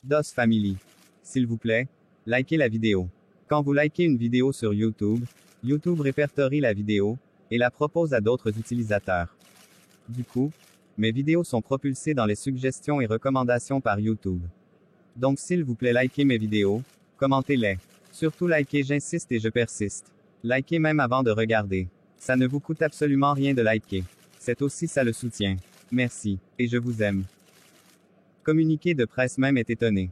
DOS Family. S'il vous plaît, likez la vidéo. Quand vous likez une vidéo sur YouTube, YouTube répertorie la vidéo et la propose à d'autres utilisateurs. Du coup, mes vidéos sont propulsées dans les suggestions et recommandations par YouTube. Donc s'il vous plaît, likez mes vidéos, commentez-les. Surtout likez, j'insiste et je persiste. Likez même avant de regarder. Ça ne vous coûte absolument rien de liker. C'est aussi ça le soutien. Merci, et je vous aime. Communiqué de presse même est étonné.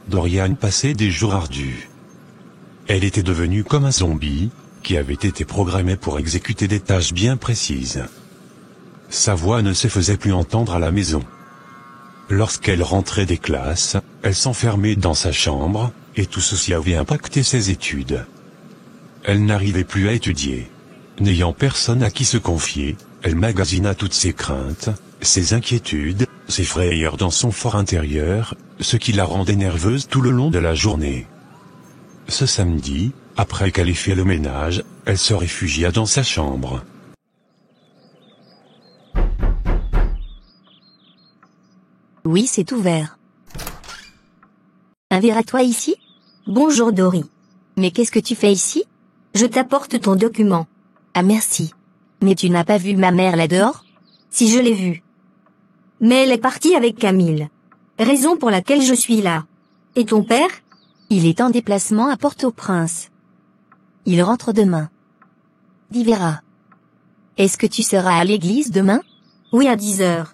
Dorian passait des jours ardus. Elle était devenue comme un zombie, qui avait été programmé pour exécuter des tâches bien précises. Sa voix ne se faisait plus entendre à la maison. Lorsqu'elle rentrait des classes, elle s'enfermait dans sa chambre, et tout ceci avait impacté ses études. Elle n'arrivait plus à étudier. N'ayant personne à qui se confier, elle magasina toutes ses craintes, ses inquiétudes, ses frayeurs dans son fort intérieur, ce qui la rendait nerveuse tout le long de la journée. Ce samedi, après qu'elle ait fait le ménage, elle se réfugia dans sa chambre. Oui, c'est ouvert. Un verre à toi ici? Bonjour Dory. Mais qu'est-ce que tu fais ici? Je t'apporte ton document. Ah merci. Mais tu n'as pas vu ma mère là dehors? Si, je l'ai vue. Mais elle est partie avec Camille. Raison pour laquelle je suis là. Et ton père? Il est en déplacement à Port-au-Prince. Il rentre demain. Dis Vera. Est-ce que tu seras à l'église demain? Oui, à 10h.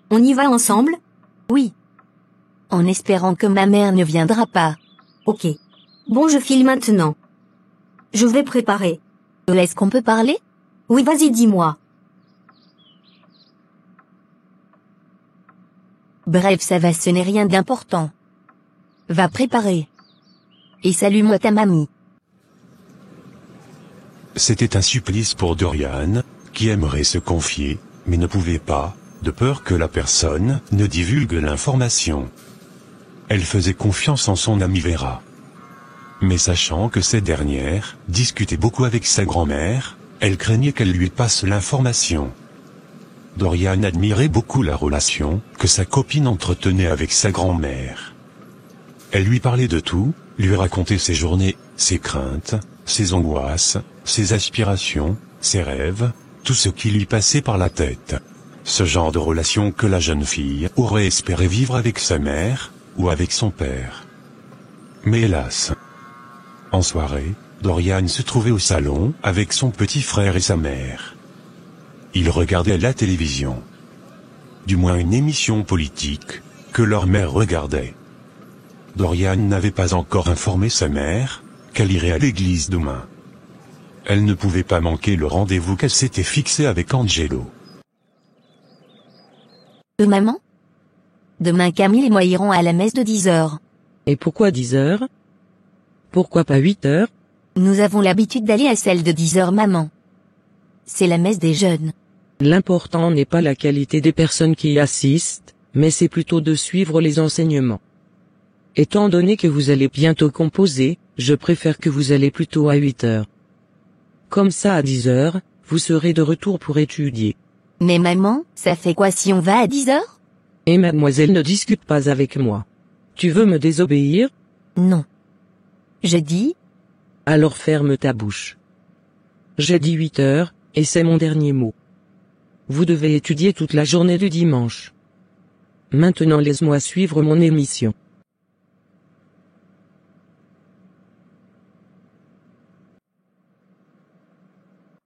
On y va ensemble? Oui. En espérant que ma mère ne viendra pas. Ok. Bon, je file maintenant. Je vais préparer. Est-ce qu'on peut parler? Oui, vas-y, dis-moi. Bref, ça va, ce n'est rien d'important. Va préparer. Et salue-moi ta mamie. C'était un supplice pour Dorian, qui aimerait se confier, mais ne pouvait pas, de peur que la personne ne divulgue l'information. Elle faisait confiance en son amie Vera. Mais sachant que cette dernière discutait beaucoup avec sa grand-mère, elle craignait qu'elle lui passe l'information. Dorian admirait beaucoup la relation que sa copine entretenait avec sa grand-mère. Elle lui parlait de tout, lui racontait ses journées, ses craintes, ses angoisses, ses aspirations, ses rêves, tout ce qui lui passait par la tête. Ce genre de relation que la jeune fille aurait espéré vivre avec sa mère, ou avec son père. Mais hélas. En soirée, Dorian se trouvait au salon avec son petit frère et sa mère. Ils regardaient la télévision. Du moins une émission politique, que leur mère regardait. Dorian n'avait pas encore informé sa mère qu'elle irait à l'église demain. Elle ne pouvait pas manquer le rendez-vous qu'elle s'était fixé avec Angelo. Maman? Demain Camille et moi irons à la messe de 10h. Et pourquoi 10h? Pourquoi pas 8h? Nous avons l'habitude d'aller à celle de 10h, maman. C'est la messe des jeunes. L'important n'est pas la qualité des personnes qui y assistent, mais c'est plutôt de suivre les enseignements. Étant donné que vous allez bientôt composer, je préfère que vous allez plutôt à 8h. Comme ça à 10h, vous serez de retour pour étudier. Mais maman, ça fait quoi si on va à 10h? Et mademoiselle ne discute pas avec moi. Tu veux me désobéir? Non. Je dis? Alors ferme ta bouche. J'ai dit 8h, et c'est mon dernier mot. Vous devez étudier toute la journée du dimanche. Maintenant laisse-moi suivre mon émission.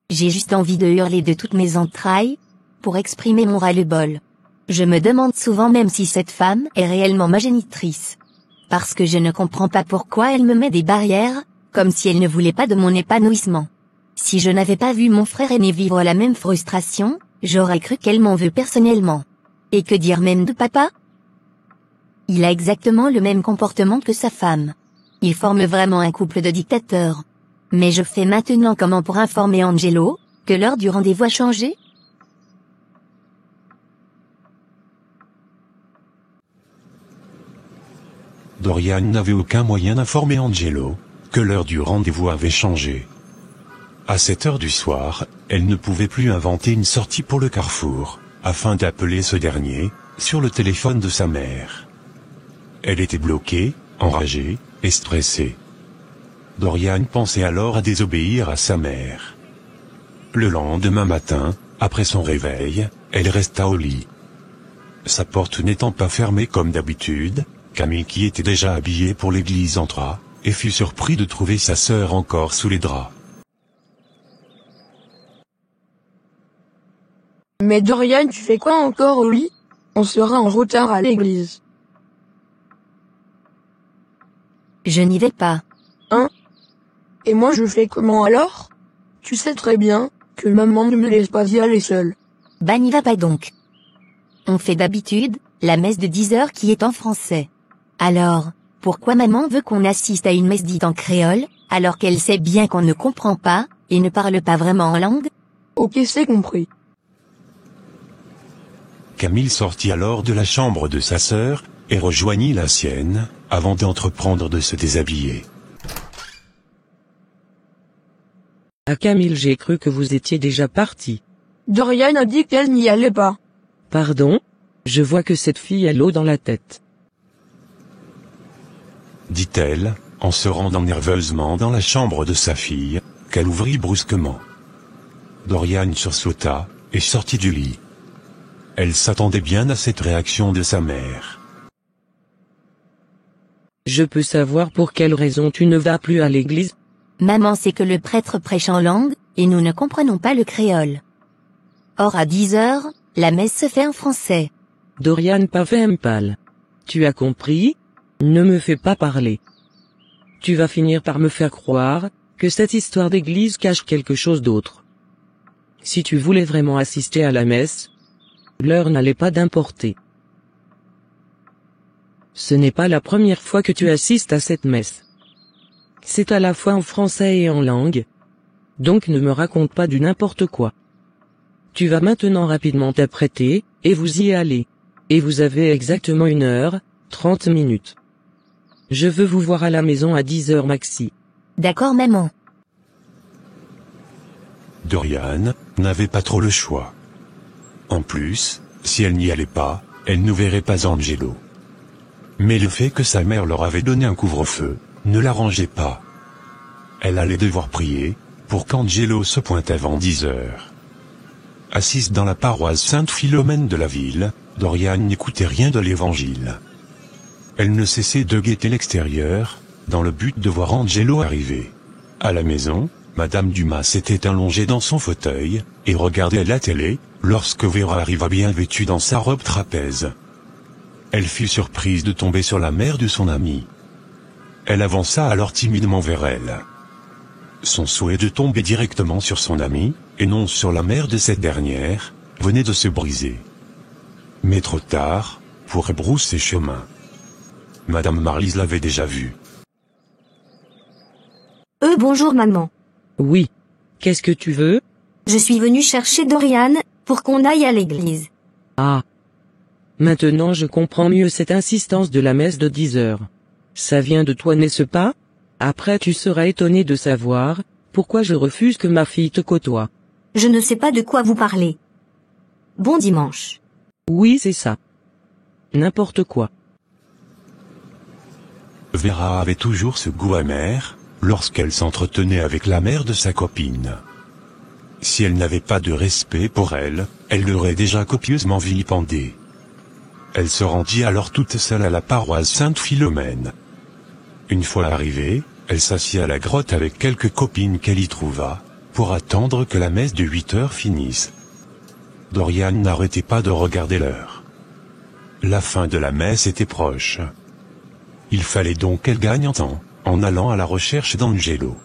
J'ai juste envie de hurler de toutes mes entrailles, pour exprimer mon ras-le-bol. Je me demande souvent même si cette femme est réellement ma génitrice. Parce que je ne comprends pas pourquoi elle me met des barrières, comme si elle ne voulait pas de mon épanouissement. Si je n'avais pas vu mon frère aîné vivre la même frustration, j'aurais cru qu'elle m'en veut personnellement. Et que dire même de papa? Il a exactement le même comportement que sa femme. Ils forment vraiment un couple de dictateurs. Mais je fais maintenant comment pour informer Angelo, que l'heure du rendez-vous a changé? Dorian n'avait aucun moyen d'informer Angelo que l'heure du rendez-vous avait changé. À 7 heures du soir, elle ne pouvait plus inventer une sortie pour le carrefour, afin d'appeler ce dernier, sur le téléphone de sa mère. Elle était bloquée, enragée, et stressée. Dorian pensait alors à désobéir à sa mère. Le lendemain matin, après son réveil, elle resta au lit. Sa porte n'étant pas fermée comme d'habitude, Camille, qui était déjà habillée pour l'église, entra, et fut surpris de trouver sa sœur encore sous les draps. Mais Dorian, tu fais quoi encore au lit? On sera en retard à l'église. Je n'y vais pas. Hein? Et moi je fais comment alors? Tu sais très bien que maman ne me laisse pas y aller seule. Bah n'y va pas donc. On fait d'habitude la messe de 10 heures qui est en français. Alors, pourquoi maman veut qu'on assiste à une messe dite en créole, alors qu'elle sait bien qu'on ne comprend pas, et ne parle pas vraiment en langue? Ok, c'est compris. Camille sortit alors de la chambre de sa sœur, et rejoignit la sienne, avant d'entreprendre de se déshabiller. À Camille, j'ai cru que vous étiez déjà parti. Dorian a dit qu'elle n'y allait pas. Pardon? Je vois que cette fille a l'eau dans la tête. Dit-elle, en se rendant nerveusement dans la chambre de sa fille, qu'elle ouvrit brusquement. Dorian sursauta, et sortit du lit. Elle s'attendait bien à cette réaction de sa mère. Je peux savoir pour quelle raison tu ne vas plus à l'église? Maman sait que le prêtre prêche en langue, et nous ne comprenons pas le créole. Or à 10 heures, la messe se fait en français. Dorian Pavempal. Tu as compris? Ne me fais pas parler. Tu vas finir par me faire croire que cette histoire d'église cache quelque chose d'autre. Si tu voulais vraiment assister à la messe, l'heure n'allait pas d'importer. Ce n'est pas la première fois que tu assistes à cette messe. C'est à la fois en français et en langue. Donc ne me raconte pas du n'importe quoi. Tu vas maintenant rapidement t'apprêter, et vous y allez. Et vous avez exactement 1 heure, 30 minutes. Je veux vous voir à la maison à 10 heures maxi. D'accord maman. Dorian n'avait pas trop le choix. En plus, si elle n'y allait pas, elle ne verrait pas Angelo. Mais le fait que sa mère leur avait donné un couvre-feu ne l'arrangeait pas. Elle allait devoir prier pour qu'Angelo se pointe avant 10 heures. Assise dans la paroisse Sainte-Philomène de la ville, Dorian n'écoutait rien de l'évangile. Elle ne cessait de guetter l'extérieur, dans le but de voir Angelo arriver. À la maison, Madame Dumas s'était allongée dans son fauteuil, et regardait la télé, lorsque Vera arriva bien vêtue dans sa robe trapèze. Elle fut surprise de tomber sur la mère de son amie. Elle avança alors timidement vers elle. Son souhait de tomber directement sur son amie, et non sur la mère de cette dernière, venait de se briser. Mais trop tard, pour rebrousser chemin. Madame Marlise l'avait déjà vu. Bonjour maman. Oui. Qu'est-ce que tu veux? Je suis venue chercher Dorian, pour qu'on aille à l'église. Ah. Maintenant je comprends mieux cette insistance de la messe de 10 heures. Ça vient de toi, n'est-ce pas? Après tu seras étonné de savoir pourquoi je refuse que ma fille te côtoie. Je ne sais pas de quoi vous parlez. Bon dimanche. Oui, c'est ça. N'importe quoi. Vera avait toujours ce goût amer, lorsqu'elle s'entretenait avec la mère de sa copine. Si elle n'avait pas de respect pour elle, elle l'aurait déjà copieusement vilipendée. Elle se rendit alors toute seule à la paroisse Sainte-Philomène. Une fois arrivée, elle s'assit à la grotte avec quelques copines qu'elle y trouva, pour attendre que la messe de 8 heures finisse. Dorian n'arrêtait pas de regarder l'heure. La fin de la messe était proche. Il fallait donc qu'elle gagne en temps, en allant à la recherche d'Angelo.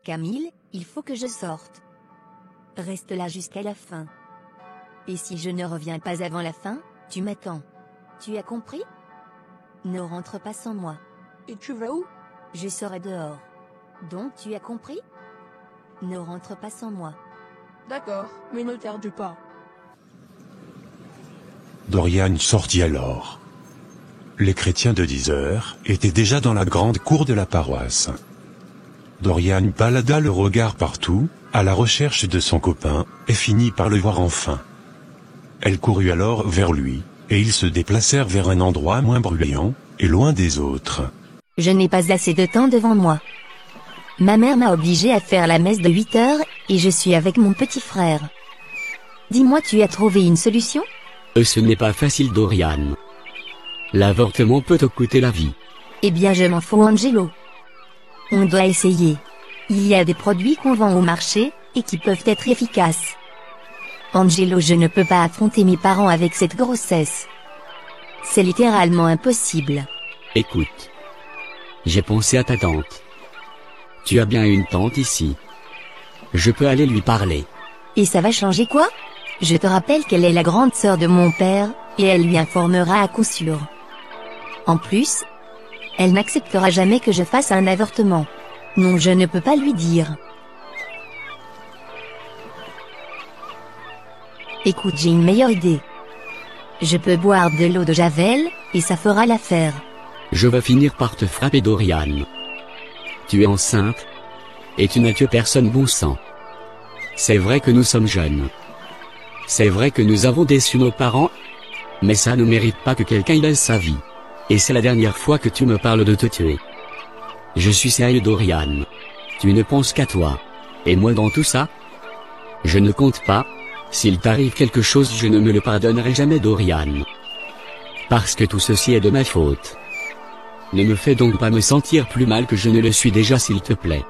Camille, il faut que je sorte. Reste là jusqu'à la fin. Et si je ne reviens pas avant la fin, tu m'attends. Tu as compris? Ne rentre pas sans moi. Et tu vas où? Je serai dehors. Donc tu as compris? Ne rentre pas sans moi. D'accord, mais ne tarde pas. Dorian sortit alors. Les chrétiens de 10 heures étaient déjà dans la grande cour de la paroisse. Dorian balada le regard partout, à la recherche de son copain, et finit par le voir enfin. Elle courut alors vers lui, et ils se déplacèrent vers un endroit moins bruyant, et loin des autres. Je n'ai pas assez de temps devant moi. Ma mère m'a obligée à faire la messe de 8 heures, et je suis avec mon petit frère. Dis-moi, tu as trouvé une solution? Ce n'est pas facile, Dorian. L'avortement peut te coûter la vie. Eh bien, je m'en fous, Angelo. On doit essayer. Il y a des produits qu'on vend au marché, et qui peuvent être efficaces. Angelo, je ne peux pas affronter mes parents avec cette grossesse. C'est littéralement impossible. Écoute. J'ai pensé à ta tante. Tu as bien une tante ici. Je peux aller lui parler. Et ça va changer quoi? Je te rappelle qu'elle est la grande sœur de mon père, et elle lui informera à coup sûr. En plus, elle n'acceptera jamais que je fasse un avortement. Non, je ne peux pas lui dire. Écoute, j'ai une meilleure idée. Je peux boire de l'eau de Javel, et ça fera l'affaire. Je vais finir par te frapper, Dorian. Tu es enceinte, et tu n'as tué personne, bon sang. C'est vrai que nous sommes jeunes. C'est vrai que nous avons déçu nos parents, mais ça ne mérite pas que quelqu'un y laisse sa vie. Et c'est la dernière fois que tu me parles de te tuer. Je suis sérieux, Dorian. Tu ne penses qu'à toi. Et moi dans tout ça? Je ne compte pas. S'il t'arrive quelque chose, je ne me le pardonnerai jamais, Dorian. Parce que tout ceci est de ma faute. Ne me fais donc pas me sentir plus mal que je ne le suis déjà, s'il te plaît.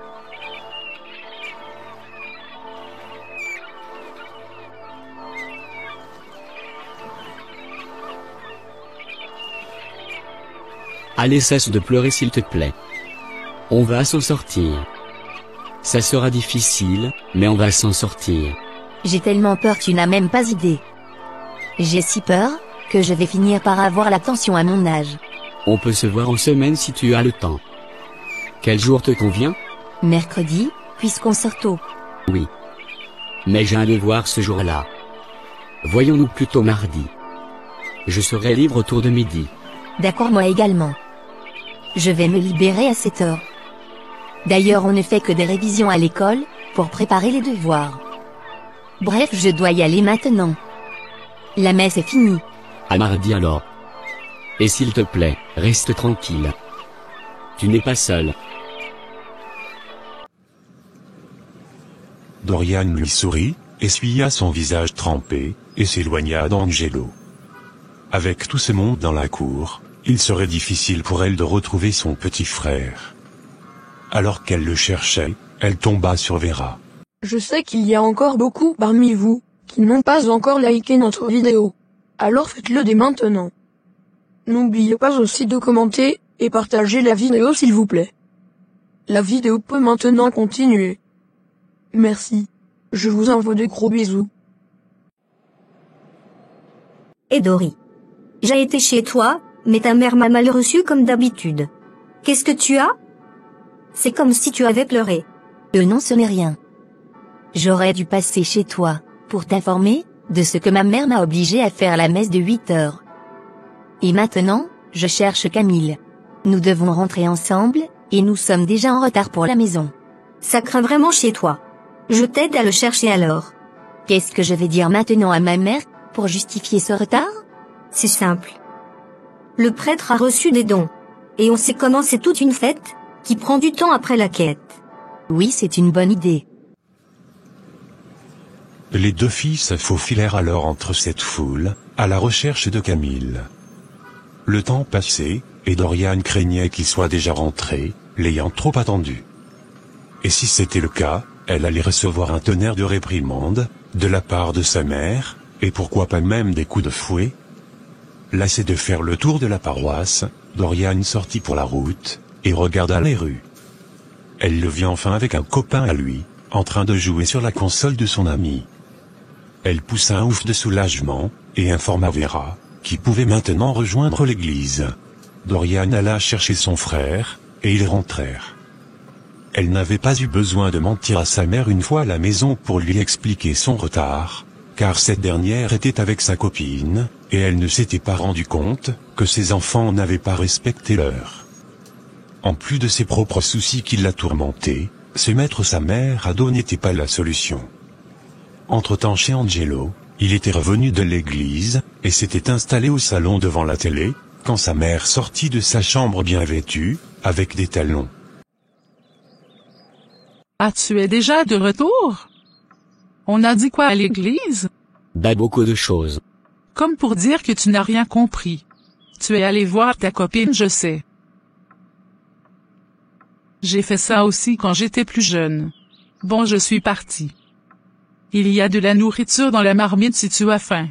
Allez, cesse de pleurer, s'il te plaît. On va s'en sortir. Ça sera difficile, mais on va s'en sortir. J'ai tellement peur, tu n'as même pas idée. J'ai si peur, que je vais finir par avoir la tension à mon âge. On peut se voir en semaine si tu as le temps. Quel jour te convient? Mercredi, puisqu'on sort tôt. Oui. Mais j'ai un devoir ce jour-là. Voyons-nous plutôt mardi. Je serai libre autour de midi. D'accord, moi également. Je vais me libérer à 7 heures. D'ailleurs, on ne fait que des révisions à l'école, pour préparer les devoirs. Bref, je dois y aller maintenant. La messe est finie. À mardi alors. Et s'il te plaît, reste tranquille. Tu n'es pas seul. Dorian lui sourit, essuya son visage trempé, et s'éloigna d'Angelo. Avec tout ce monde dans la cour, il serait difficile pour elle de retrouver son petit frère. Alors qu'elle le cherchait, elle tomba sur Vera. Je sais qu'il y a encore beaucoup parmi vous, qui n'ont pas encore liké notre vidéo. Alors faites-le dès maintenant. N'oubliez pas aussi de commenter, et partager la vidéo s'il vous plaît. La vidéo peut maintenant continuer. Merci. Je vous envoie de gros bisous. Et Dory. J'ai été chez toi, mais ta mère m'a mal reçu comme d'habitude. Qu'est-ce que tu as? C'est comme si tu avais pleuré. Non, ce n'est rien. J'aurais dû passer chez toi, pour t'informer, de ce que ma mère m'a obligé à faire la messe de 8 heures. Et maintenant, je cherche Camille. Nous devons rentrer ensemble, et nous sommes déjà en retard pour la maison. Ça craint vraiment chez toi. Je t'aide à le chercher alors. Qu'est-ce que je vais dire maintenant à ma mère, pour justifier ce retard? C'est simple. Le prêtre a reçu des dons. Et on sait comment c'est toute une fête, qui prend du temps après la quête. Oui, c'est une bonne idée. Les deux filles se faufilèrent alors entre cette foule, à la recherche de Camille. Le temps passait, et Dorian craignait qu'il soit déjà rentré, l'ayant trop attendu. Et si c'était le cas, elle allait recevoir un tonnerre de réprimandes, de la part de sa mère, et pourquoi pas même des coups de fouet. Lassé de faire le tour de la paroisse, Dorian sortit pour la route, et regarda les rues. Elle le vit enfin avec un copain à lui, en train de jouer sur la console de son ami. Elle poussa un ouf de soulagement, et informa Vera, qui pouvait maintenant rejoindre l'église. Dorian alla chercher son frère, et ils rentrèrent. Elle n'avait pas eu besoin de mentir à sa mère une fois à la maison pour lui expliquer son retard, car cette dernière était avec sa copine, et elle ne s'était pas rendu compte que ses enfants n'avaient pas respecté l'heure. En plus de ses propres soucis qui la tourmentaient, se mettre sa mère à dos n'était pas la solution. Entre-temps chez Angelo, il était revenu de l'église, et s'était installé au salon devant la télé, quand sa mère sortit de sa chambre bien vêtue, avec des talons. Ah, tu es déjà de retour? On a dit quoi à l'église? Bah beaucoup de choses. Comme pour dire que tu n'as rien compris. Tu es allé voir ta copine, je sais. J'ai fait ça aussi quand j'étais plus jeune. Bon, je suis parti. Il y a de la nourriture dans la marmite si tu as faim.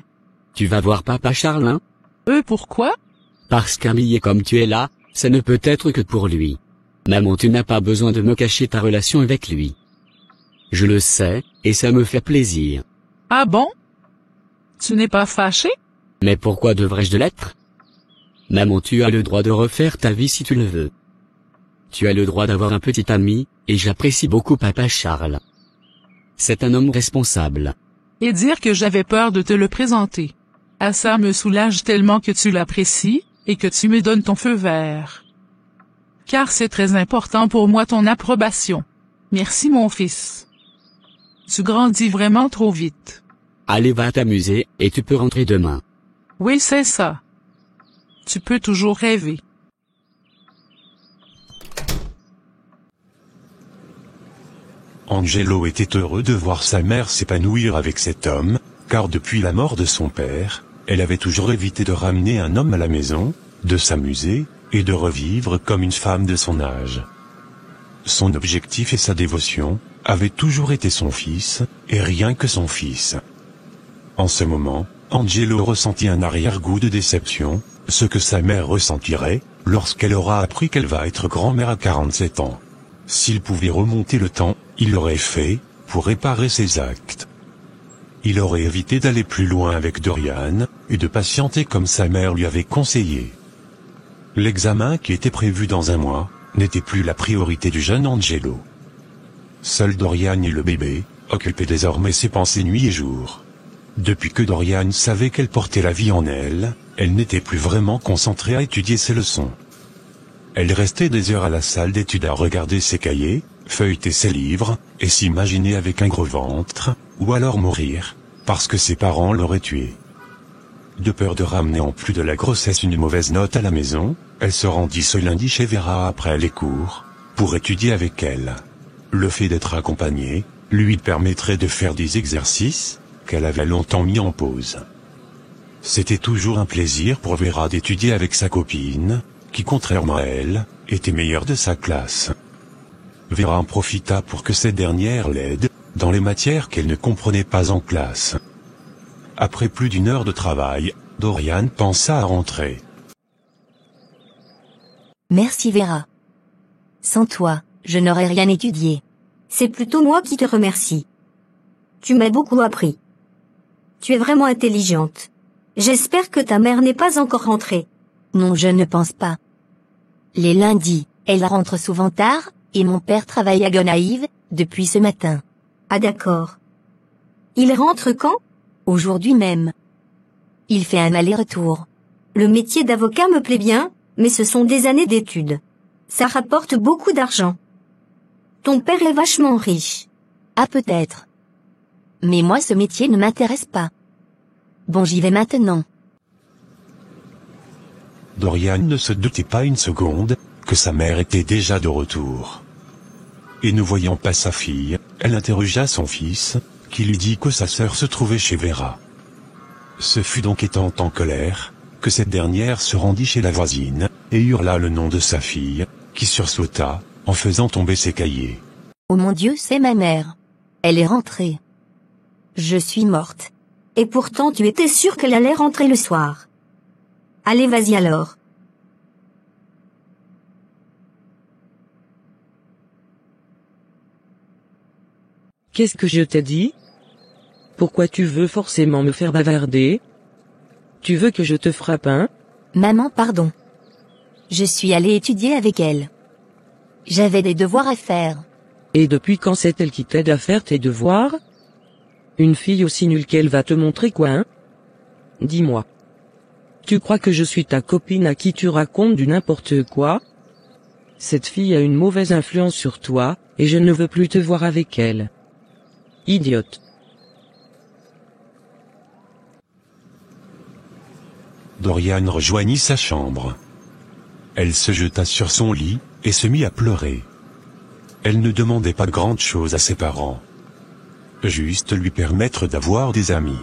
Tu vas voir papa Charles, hein? Pourquoi? Parce qu'un billet comme tu es là, ça ne peut être que pour lui. Maman, tu n'as pas besoin de me cacher ta relation avec lui. Je le sais, et ça me fait plaisir. Ah bon? Tu n'es pas fâché? Mais pourquoi devrais-je de l'être? Maman, tu as le droit de refaire ta vie si tu le veux. Tu as le droit d'avoir un petit ami, et j'apprécie beaucoup papa Charles. C'est un homme responsable. Et dire que j'avais peur de te le présenter. Ah, ça me soulage tellement que tu l'apprécies, et que tu me donnes ton feu vert. Car c'est très important pour moi ton approbation. Merci mon fils. Tu grandis vraiment trop vite. Allez, va t'amuser, et tu peux rentrer demain. Oui, c'est ça. Tu peux toujours rêver. Angelo était heureux de voir sa mère s'épanouir avec cet homme, car depuis la mort de son père, elle avait toujours évité de ramener un homme à la maison, de s'amuser, et de revivre comme une femme de son âge. Son objectif et sa dévotion avaient toujours été son fils, et rien que son fils. En ce moment, Angelo ressentit un arrière-goût de déception, ce que sa mère ressentirait, lorsqu'elle aura appris qu'elle va être grand-mère à 47 ans. S'il pouvait remonter le temps, il l'aurait fait, pour réparer ses actes. Il aurait évité d'aller plus loin avec Dorian, et de patienter comme sa mère lui avait conseillé. L'examen qui était prévu dans un mois, n'était plus la priorité du jeune Angelo. Seul Dorian et le bébé, occupaient désormais ses pensées nuit et jour. Depuis que Dorian savait qu'elle portait la vie en elle, elle n'était plus vraiment concentrée à étudier ses leçons. Elle restait des heures à la salle d'études à regarder ses cahiers, feuilleter ses livres, et s'imaginer avec un gros ventre, ou alors mourir, parce que ses parents l'auraient tuée. De peur de ramener en plus de la grossesse une mauvaise note à la maison, elle se rendit ce lundi chez Vera après les cours, pour étudier avec elle. Le fait d'être accompagnée, lui permettrait de faire des exercices, qu'elle avait longtemps mis en pause. C'était toujours un plaisir pour Vera d'étudier avec sa copine, qui contrairement à elle, était meilleure de sa classe. Vera en profita pour que cette dernière l'aide, dans les matières qu'elle ne comprenait pas en classe. Après plus d'une heure de travail, Dorian pensa à rentrer. Merci Vera. Sans toi, je n'aurais rien étudié. C'est plutôt moi qui te remercie. Tu m'as beaucoup appris. Tu es vraiment intelligente. J'espère que ta mère n'est pas encore rentrée. Non, je ne pense pas. Les lundis, elle rentre souvent tard, et mon père travaille à Gonaïve, depuis ce matin. Ah d'accord. Il rentre quand? Aujourd'hui même. Il fait un aller-retour. Le métier d'avocat me plaît bien, mais ce sont des années d'études. Ça rapporte beaucoup d'argent. Ton père est vachement riche. Ah peut-être. Mais moi ce métier ne m'intéresse pas. Bon, j'y vais maintenant. Dorian ne se doutait pas une seconde, que sa mère était déjà de retour. Et ne voyant pas sa fille, elle interrogea son fils, qui lui dit que sa sœur se trouvait chez Vera. Ce fut donc étant en colère, que cette dernière se rendit chez la voisine, et hurla le nom de sa fille, qui sursauta, en faisant tomber ses cahiers. Oh mon Dieu, c'est ma mère. Elle est rentrée. Je suis morte. Et pourtant tu étais sûre qu'elle allait rentrer le soir. Allez, vas-y alors. Qu'est-ce que je t'ai dit? Pourquoi tu veux forcément me faire bavarder? Tu veux que je te frappe, hein? Maman, pardon. Je suis allée étudier avec elle. J'avais des devoirs à faire. Et depuis quand c'est elle qui t'aide à faire tes devoirs? Une fille aussi nulle qu'elle va te montrer quoi, hein? Dis-moi. Tu crois que je suis ta copine à qui tu racontes du n'importe quoi? Cette fille a une mauvaise influence sur toi, et je ne veux plus te voir avec elle. Idiote. Dorian rejoignit sa chambre. Elle se jeta sur son lit, et se mit à pleurer. Elle ne demandait pas grande chose à ses parents. Juste lui permettre d'avoir des amis.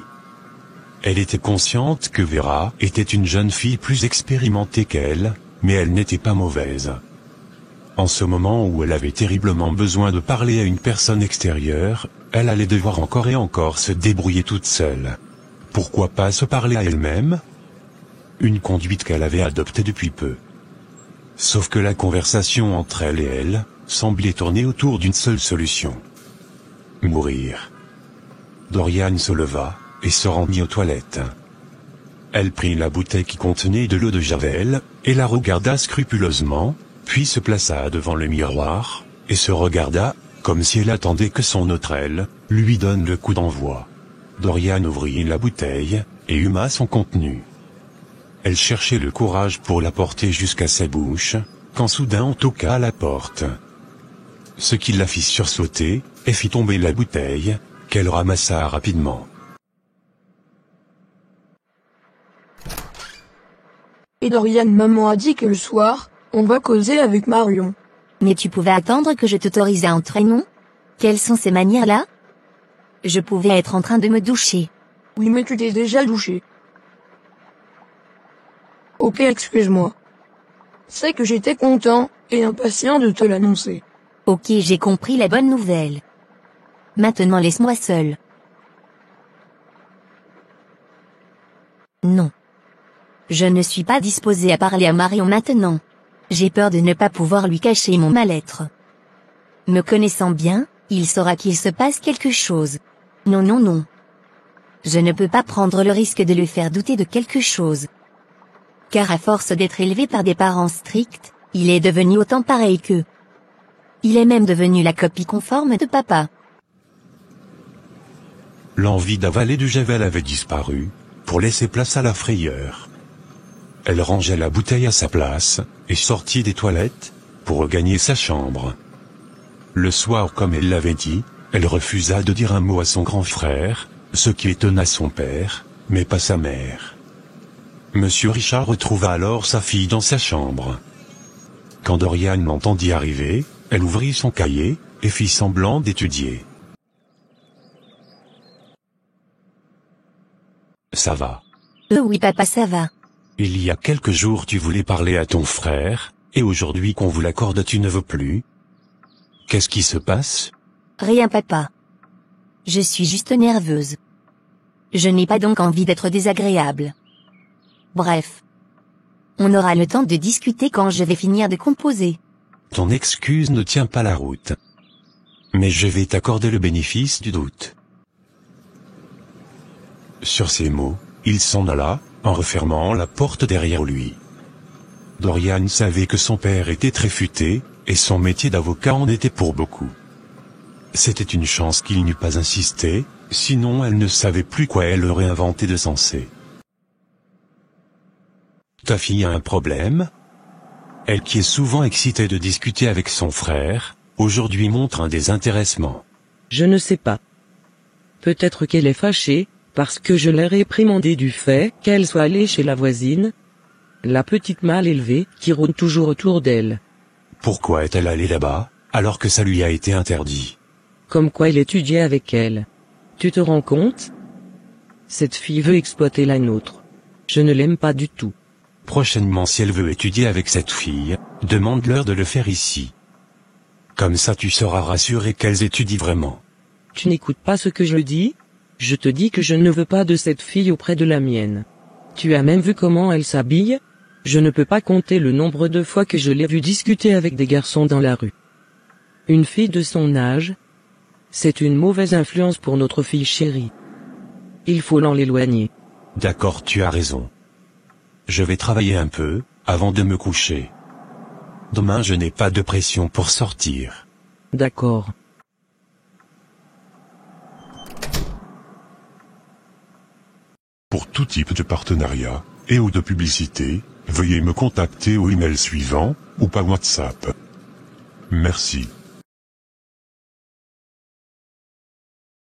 Elle était consciente que Vera était une jeune fille plus expérimentée qu'elle, mais elle n'était pas mauvaise. En ce moment où elle avait terriblement besoin de parler à une personne extérieure, elle allait devoir encore et encore se débrouiller toute seule. Pourquoi pas se parler à elle-même? Une conduite qu'elle avait adoptée depuis peu. Sauf que la conversation entre elle et elle semblait tourner autour d'une seule solution. Mourir. Dorian se leva, et se rendit aux toilettes. Elle prit la bouteille qui contenait de l'eau de Javel, et la regarda scrupuleusement, puis se plaça devant le miroir, et se regarda, comme si elle attendait que son autre aile lui donne le coup d'envoi. Dorian ouvrit la bouteille, et huma son contenu. Elle cherchait le courage pour la porter jusqu'à sa bouche, quand soudain on toqua à la porte. Ce qui la fit sursauter, et fit tomber la bouteille, qu'elle ramassa rapidement. Et Dorian, maman a dit que le soir, on va causer avec Marion. Mais tu pouvais attendre que je t'autorise à entrer, non? Quelles sont ces manières-là? Je pouvais être en train de me doucher. Oui, mais tu t'es déjà douché. Ok, excuse-moi. C'est que j'étais content, et impatient de te l'annoncer. Ok, j'ai compris la bonne nouvelle. Maintenant laisse-moi seul. Non. Je ne suis pas disposée à parler à Marion maintenant. J'ai peur de ne pas pouvoir lui cacher mon mal-être. Me connaissant bien, il saura qu'il se passe quelque chose. Non, non, non. Je ne peux pas prendre le risque de lui faire douter de quelque chose. Car à force d'être élevé par des parents stricts, il est devenu autant pareil qu'eux. Il est même devenu la copie conforme de papa. L'envie d'avaler du Javel avait disparu, pour laisser place à la frayeur. Elle rangea la bouteille à sa place, et sortit des toilettes, pour regagner sa chambre. Le soir, comme elle l'avait dit, elle refusa de dire un mot à son grand frère, ce qui étonna son père, mais pas sa mère. Monsieur Richard retrouva alors sa fille dans sa chambre. Quand Dorian l'entendit arriver, elle ouvrit son cahier, et fit semblant d'étudier. Ça va. Oui papa, ça va. Il y a quelques jours tu voulais parler à ton frère, et aujourd'hui qu'on vous l'accorde tu ne veux plus. Qu'est-ce qui se passe? Rien papa. Je suis juste nerveuse. Je n'ai pas donc envie d'être désagréable. Bref. On aura le temps de discuter quand je vais finir de composer. Ton excuse ne tient pas la route. Mais je vais t'accorder le bénéfice du doute. Sur ces mots, il s'en alla, en refermant la porte derrière lui. Dorian savait que son père était très futé, et son métier d'avocat en était pour beaucoup. C'était une chance qu'il n'eût pas insisté, sinon elle ne savait plus quoi elle aurait inventé de sensé. Ta fille a un problème? Elle qui est souvent excitée de discuter avec son frère, aujourd'hui montre un désintéressement. Je ne sais pas. Peut-être qu'elle est fâchée, parce que je l'ai réprimandée du fait qu'elle soit allée chez la voisine, la petite mal élevée, qui rôde toujours autour d'elle. Pourquoi est-elle allée là-bas, alors que ça lui a été interdit? Comme quoi il étudiait avec elle. Tu te rends compte? Cette fille veut exploiter la nôtre. Je ne l'aime pas du tout. Prochainement, si elle veut étudier avec cette fille, demande-leur de le faire ici. Comme ça tu seras rassuré qu'elles étudient vraiment. Tu n'écoutes pas ce que je dis? Je te dis que je ne veux pas de cette fille auprès de la mienne. Tu as même vu comment elle s'habille? Je ne peux pas compter le nombre de fois que je l'ai vue discuter avec des garçons dans la rue. Une fille de son âge? C'est une mauvaise influence pour notre fille chérie. Il faut l'en éloigner. D'accord, tu as raison. Je vais travailler un peu, avant de me coucher. Demain je n'ai pas de pression pour sortir. D'accord. Pour tout type de partenariat, et ou de publicité, veuillez me contacter au email suivant, ou par WhatsApp. Merci.